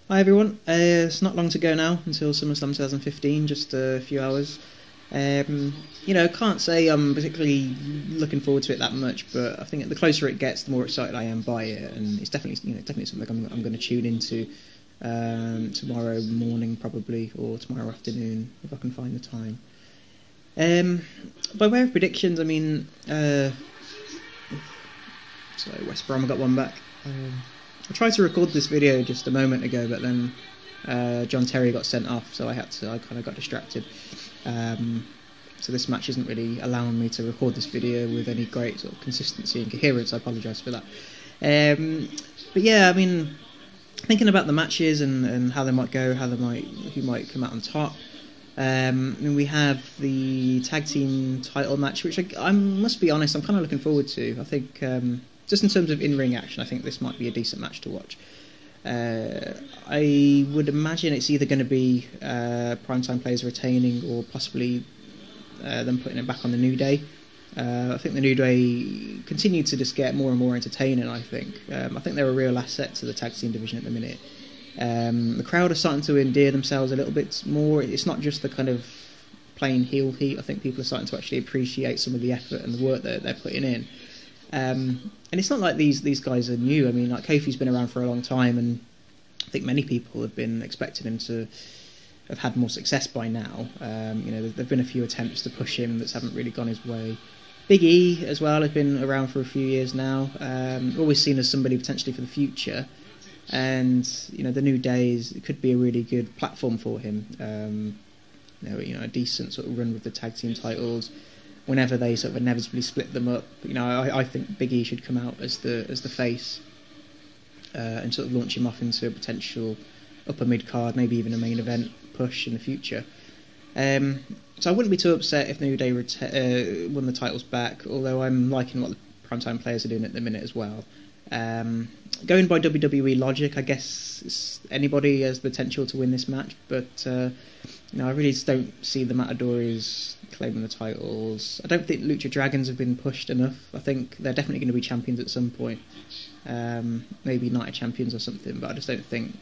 Hi everyone, it's not long to go now until Summerslam 2015, just a few hours. Can't say I'm particularly looking forward to it that much, but I think the closer it gets, the more excited I am by it, and it's definitely something I'm going to tune into tomorrow morning probably, or tomorrow afternoon if I can find the time. By way of predictions, sorry, West Brom got one back. I tried to record this video just a moment ago, but then John Terry got sent off, so I kind of got distracted. So this match isn't really allowing me to record this video with any great sort of consistency and coherence. I apologise for that. But yeah, thinking about the matches and how they might go, who might come out on top. We have the tag team title match, which I must be honest, I'm kind of looking forward to. I think just in terms of in-ring action, I think this might be a decent match to watch. I would imagine it's either going to be Primetime Players retaining or possibly them putting it back on the New Day. I think the New Day continue to just get more and more entertaining, I think. I think they're a real asset to the tag team division at the minute. The crowd are starting to endear themselves a little bit more. It's not just the kind of plain heel heat. I think people are starting to actually appreciate some of the effort and the work that they're putting in. And it's not like these guys are new. Like Kofi's been around for a long time, and I think many people have been expecting him to have had more success by now. There've been a few attempts to push him that haven't really gone his way. Big E as well has been around for a few years now. Always seen as somebody potentially for the future, and the New Day could be a really good platform for him. A decent sort of run with the tag team titles. Whenever they sort of inevitably split them up, I think Big E should come out as the face and sort of launch him off into a potential upper mid card, maybe even a main event push in the future. So I wouldn't be too upset if New Day won the titles back, although I'm liking what the Primetime Players are doing at the minute as well. Going by WWE logic, I guess anybody has the potential to win this match, but I really just don't see the Matadores claiming the titles. I don't think Lucha Dragons have been pushed enough. I think they're definitely going to be champions at some point. Maybe Night of Champions or something, but I just don't think...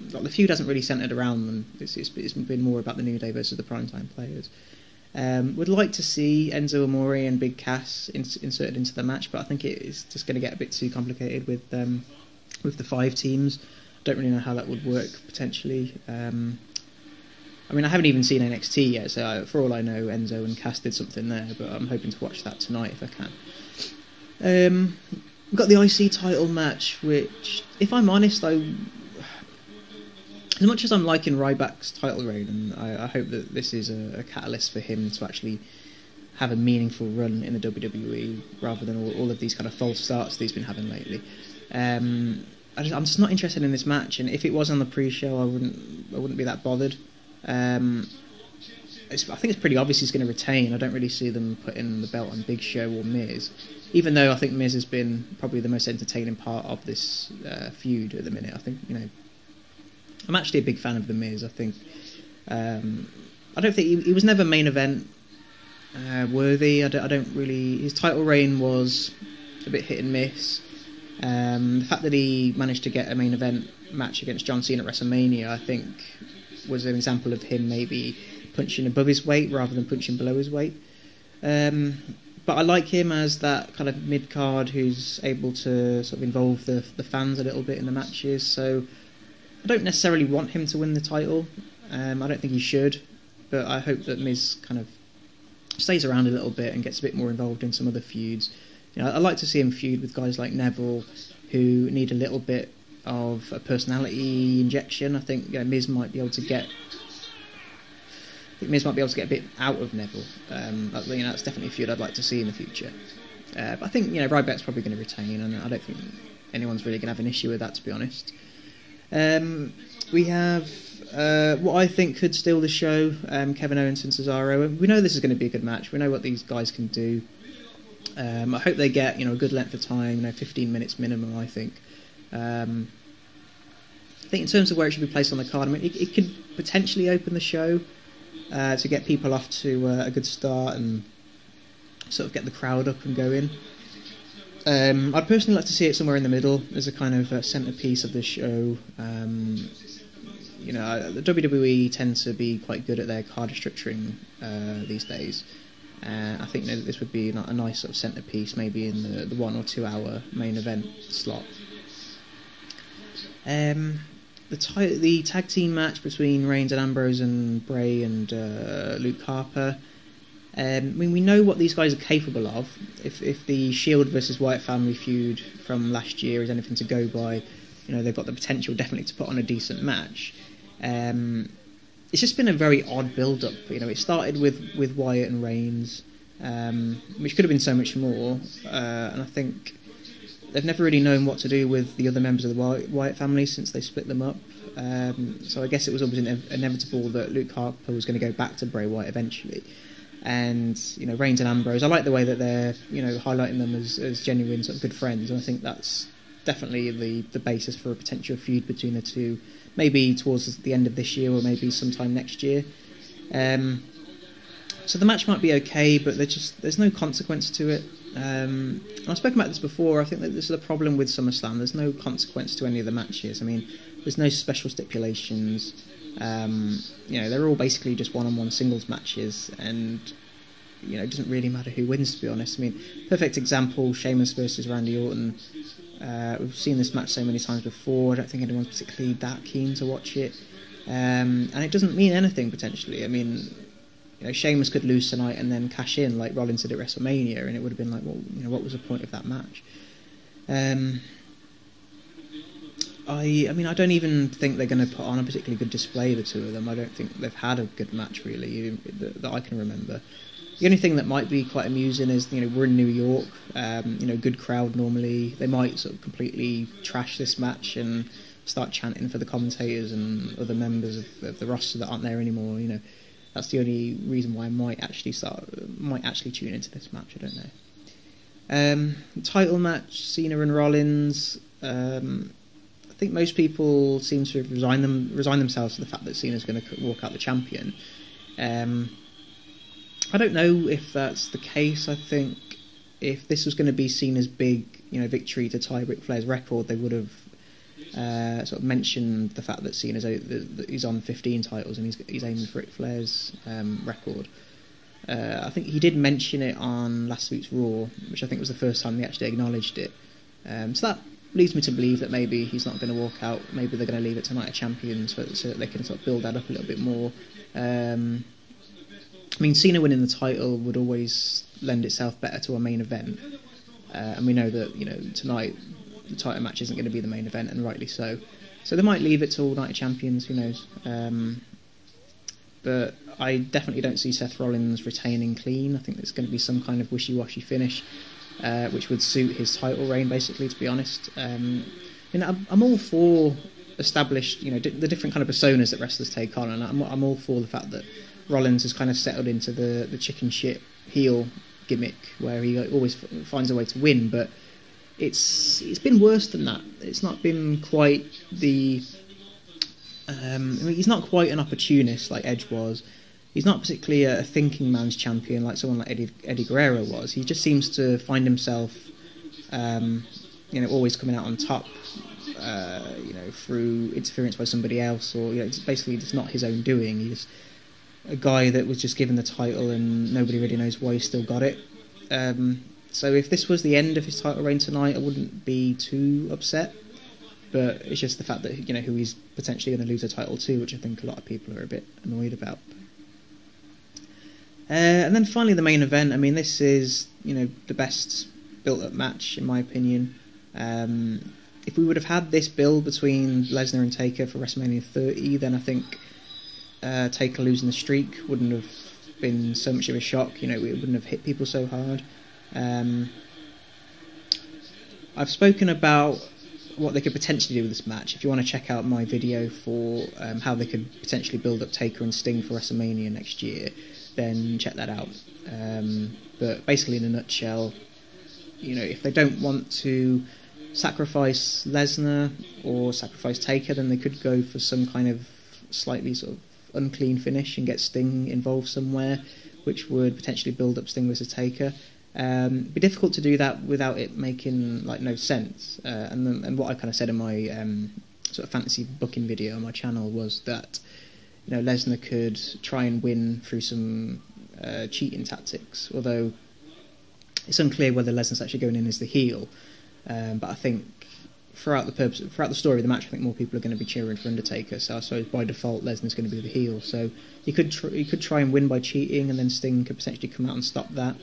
the feud hasn't really centred around them. It's been more about the New Day versus the Primetime Players. Would like to see Enzo Amore and Big Cass inserted into the match, but I think it is just going to get a bit too complicated with the 5 teams. Don't really know how that would work potentially. I haven't even seen NXT yet, so for all I know, Enzo and Cass did something there, but I'm hoping to watch that tonight if I can. We've got the IC title match, which, if I'm honest, as much as I'm liking Ryback's title reign, and I hope that this is a catalyst for him to actually have a meaningful run in the WWE, rather than all of these kind of false starts that he's been having lately. I'm just not interested in this match, and if it was on the pre-show, I wouldn't be that bothered. I think it's pretty obvious he's going to retain. I don't really see them putting the belt on Big Show or Miz, even though I think Miz has been probably the most entertaining part of this feud at the minute. I think I'm actually a big fan of The Miz. I think I don't think he was never main event worthy. I don't really. His title reign was a bit hit and miss. The fact that he managed to get a main event match against John Cena at WrestleMania, I think, was an example of him maybe punching above his weight rather than punching below his weight. But I like him as that kind of mid-card who's able to sort of involve the fans a little bit in the matches. So I don't necessarily want him to win the title. I don't think he should, but I hope that Miz kind of stays around a little bit and gets a bit more involved in some other feuds. I like to see him feud with guys like Neville, who need a little bit of a personality injection. I think Miz might be able to get a bit out of Neville. That's definitely a feud I'd like to see in the future. But I think Ryback's probably going to retain, and I don't think anyone's really going to have an issue with that, to be honest. We have what I think could steal the show, Kevin Owens and Cesaro. We know this is going to be a good match. We know what these guys can do. I hope they get a good length of time, 15 minutes minimum. I think in terms of where it should be placed on the card, it could potentially open the show to get people off to a good start and sort of get the crowd up and going. I'd personally like to see it somewhere in the middle as a kind of centrepiece of the show. the WWE tend to be quite good at their card structuring these days. I think this would be a nice sort of centerpiece, maybe in the 1 or 2 hour main event slot. The tag team match between Reigns and Ambrose and Bray and Luke Harper. I mean, we know what these guys are capable of. If the Shield versus Wyatt family feud from last year is anything to go by, they've got the potential definitely to put on a decent match. It's just been a very odd build-up. It started with Wyatt and Reigns, which could have been so much more. And I think they've never really known what to do with the other members of the Wyatt family since they split them up. So I guess it was always inevitable that Luke Harper was going to go back to Bray Wyatt eventually. And Reigns and Ambrose, I like the way that they're highlighting them as genuine sort of good friends, and I think that's definitely the basis for a potential feud between the two, maybe towards the end of this year or maybe sometime next year. So the match might be okay, but there's no consequence to it. I've spoken about this before. I think that this is a problem with SummerSlam. There's no consequence to any of the matches. I mean, there's no special stipulations. They're all basically just one-on-one singles matches, and it doesn't really matter who wins, to be honest. I mean, perfect example: Sheamus versus Randy Orton. We've seen this match so many times before. I don't think anyone's particularly that keen to watch it, and it doesn't mean anything potentially. I mean, Sheamus could lose tonight and then cash in like Rollins did at WrestleMania, and it would have been like, well, what was the point of that match? I don't even think they're going to put on a particularly good display, the two of them. I don't think they've had a good match, really, that I can remember. The only thing that might be quite amusing is, we're in New York, good crowd normally. They might sort of completely trash this match and start chanting for the commentators and other members of the roster that aren't there anymore. That's the only reason why I might actually tune into this match. I don't know. Title match, Cena and Rollins. I think most people seem to have resigned themselves to the fact that Cena's going to walk out the champion. I don't know if that's the case. I think if this was going to be Cena's big, victory to tie Ric Flair's record, they would have sort of mentioned the fact that he's on 15 titles and he's aiming for Ric Flair's record. I think he did mention it on last week's Raw, which I think was the first time they actually acknowledged it. So that leads me to believe that maybe he's not going to walk out. Maybe they're going to leave it to Night of Champions so that they can sort of build that up a little bit more. Cena winning the title would always lend itself better to a main event, and we know that tonight the title match isn't going to be the main event, and rightly so. So they might leave it till Night of Champions. Who knows? But I definitely don't see Seth Rollins retaining clean. I think there's going to be some kind of wishy-washy finish, which would suit his title reign, basically, to be honest. I'm all for established, the different kind of personas that wrestlers take on, and I'm all for the fact that Rollins has kind of settled into the chicken shit heel gimmick, where he always finds a way to win, but it's been worse than that. It's not been quite the... he's not quite an opportunist like Edge was. He's not particularly a thinking man's champion like someone like Eddie Guerrero was. He just seems to find himself, always coming out on top, through interference by somebody else, or it's basically just not his own doing. He's a guy that was just given the title and nobody really knows why he still got it. So if this was the end of his title reign tonight, I wouldn't be too upset. But it's just the fact that who he's potentially going to lose a title to, which I think a lot of people are a bit annoyed about. And then finally the main event. This is the best built-up match in my opinion. If we would have had this build between Lesnar and Taker for WrestleMania 30, then I think Taker losing the streak wouldn't have been so much of a shock. It wouldn't have hit people so hard. I've spoken about what they could potentially do with this match. If you want to check out my video for how they could potentially build up Taker and Sting for WrestleMania next year, then check that out. But basically, in a nutshell, if they don't want to sacrifice Lesnar or sacrifice Taker, then they could go for some kind of slightly sort of unclean finish and get Sting involved somewhere, which would potentially build up Sting versus Taker. It'd be difficult to do that without it making no sense. And what I kind of said in my sort of fantasy booking video on my channel was that, you know, Lesnar could try and win through some cheating tactics, although it's unclear whether Lesnar's actually going in as the heel. But I think throughout the story of the match, I think more people are going to be cheering for Undertaker. So I suppose by default, Lesnar's going to be the heel. So he could try and win by cheating, and then Sting could potentially come out and stop that,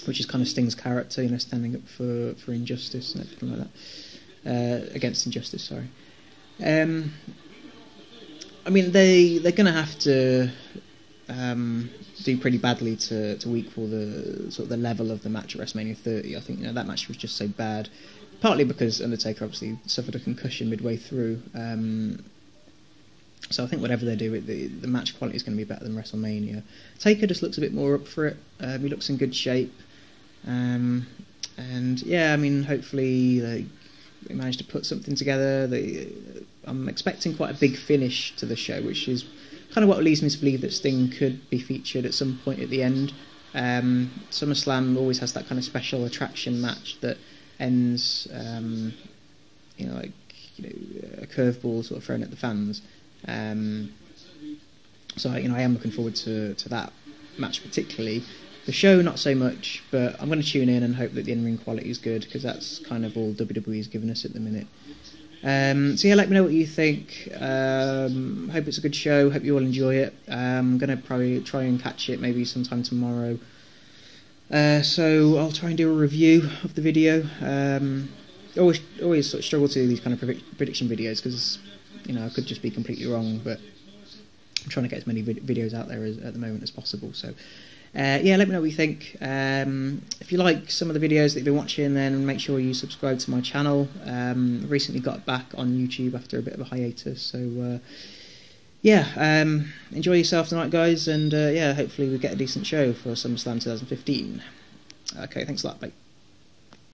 which is kind of Sting's character, you know, standing up for injustice and everything like that, against injustice. Sorry. I mean, they're going to have to do pretty badly to equal the sort of the level of the match at WrestleMania 30. I think, you know, that match was just so bad, partly because Undertaker obviously suffered a concussion midway through. So I think whatever they do, the match quality is going to be better than WrestleMania. Taker just looks a bit more up for it. He looks in good shape, and yeah, I mean, hopefully they managed to put something together. I'm expecting quite a big finish to the show, which is kind of what leads me to believe that Sting could be featured at some point at the end. SummerSlam always has that kind of special attraction match that ends, you know, like, you know, a curveball sort of thrown at the fans. So you know, I am looking forward to that match particularly. The show, not so much, but I'm going to tune in and hope that the in-ring quality is good, because that's kind of all WWE's given us at the minute. So yeah, let me know what you think. Hope it's a good show. Hope you all enjoy it. I'm going to probably try and catch it maybe sometime tomorrow. So I'll try and do a review of the video. Always sort of struggle to do these kind of prediction videos, because, you know, I could just be completely wrong, but I'm trying to get as many videos out there at the moment as possible. So yeah, let me know what you think. If you like some of the videos that you've been watching, then make sure you subscribe to my channel. Recently got back on YouTube after a bit of a hiatus, so yeah, enjoy yourself tonight, guys, and yeah, hopefully we get a decent show for SummerSlam 2015. Okay, thanks a lot, bye.